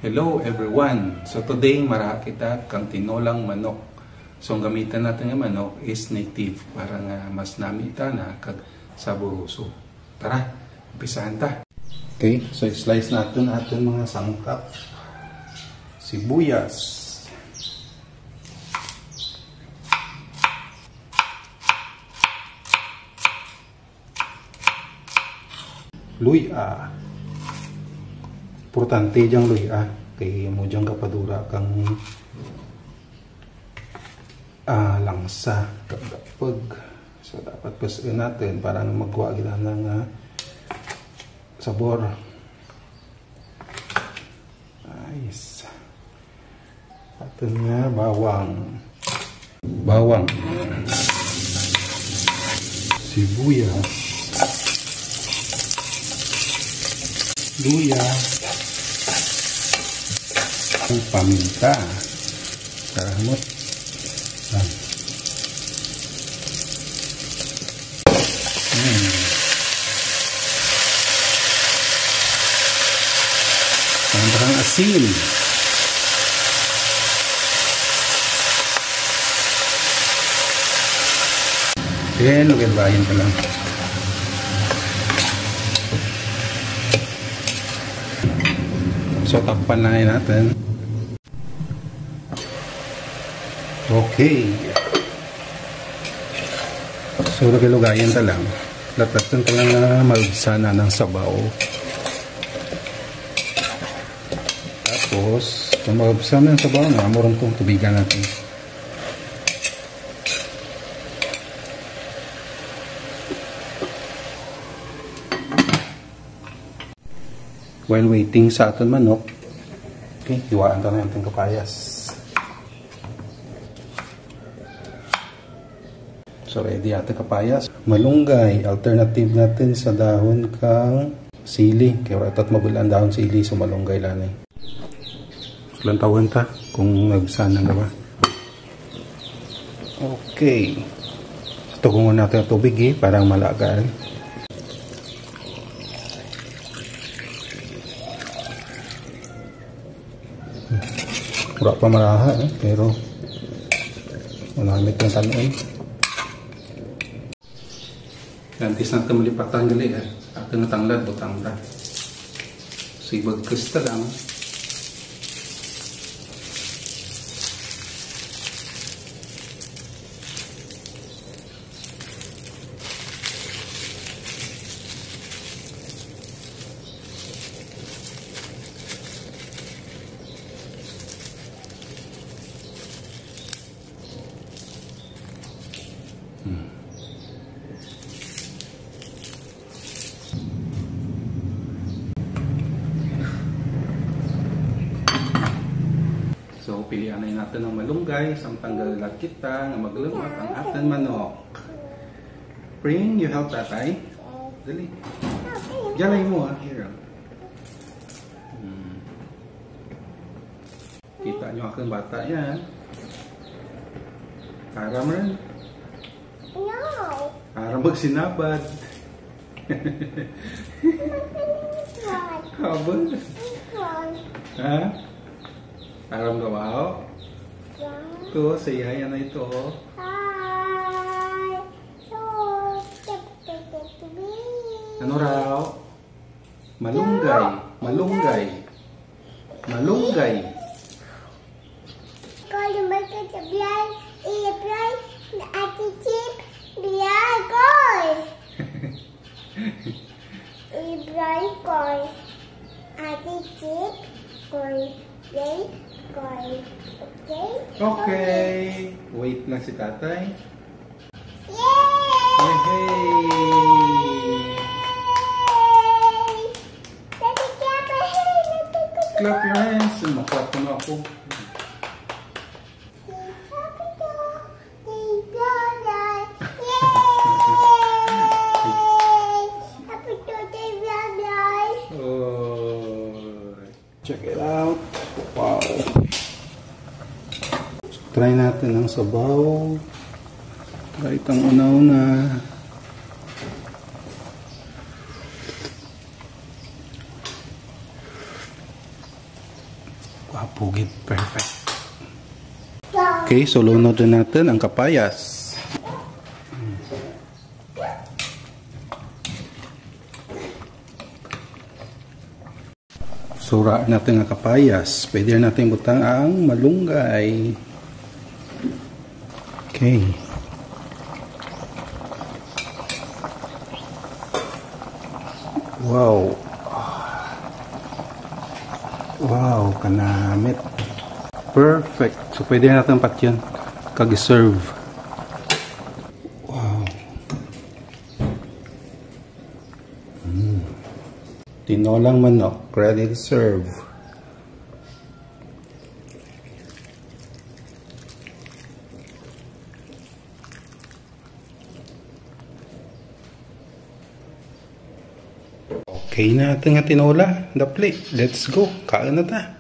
Hello everyone! So today mara kita kang tinolang manok. So ang gamitan natin ng manok is native para nga mas namita na kag saburoso. Tara, umpisahan ta. Okay, so slice natin mga sangkap. Sibuyas. Luya. Importante diyang luya. Kaya mo diyang kapadura kang langsa. Kapag. So dapat pasin natin para magkuha kita ng sabor. Nice. Atin nga bawang. Bawang. Sibuyas. Luya, ang paminta, karamot, parang asin, then lugay-lugayin ka lang. So, takpan na natin. Okay. So, lugay-lugayan ta lang. Latatan ta lang na maubsa na ng sabaw. Tapos, kung maubsa na ng sabaw na, murang kong tubigan natin. While waiting sa aton manok, okay, hiwaan tayo na ating kapayas. So ready ating kapayas. Malunggay, alternative natin sa dahon kang sili. Kaya atat mabulan dahon sili, so malunggay lang eh. Ilang taon ta kung nagsana na ba. Okay. Tugungan natin ang tubig eh, parang malagaan. Wala pa maraha pero malamit ng tanon. Gantis natin malipatan gali atin na tanglad butang ta. Sibag krista lang. So, pilihan na natin ng malunggay, sampang galalat kita, nga maglumat ang ating manok. Pring, you help tatay? Dali. Jalay mo here. Kita nyo aking bata yan. Aram rin. No. Aram magsinabad. Habang. Ha? Aram gawaw? Ito, say hi na ito. Hi. Ano raw? Malunggay. Malunggay. Malunggay. Kalau mereka terbiar, biar hati cip, biar koi. Biar koi. Hati cip, koi. Yay, koi. Okay? Okay. Wait lang si tatay. Yay! Hey! Clap your hands. Maklap ko na ako. Check it out. Wow. So, try natin ang sabaw. Try itang una-una. Wapugid, perfect. Okay, so lunod na natin ang kapayas. Sura natin ang kapayas. Pwede natin butang ang malunggay. Okay. Wow. Wow, kanamit. Perfect. So, pwede natin patyan. Kag-serve. Wow. Tinolang manok. Ready to serve. Okay na natin nga tinola. Dapli. Let's go. Kain na ta.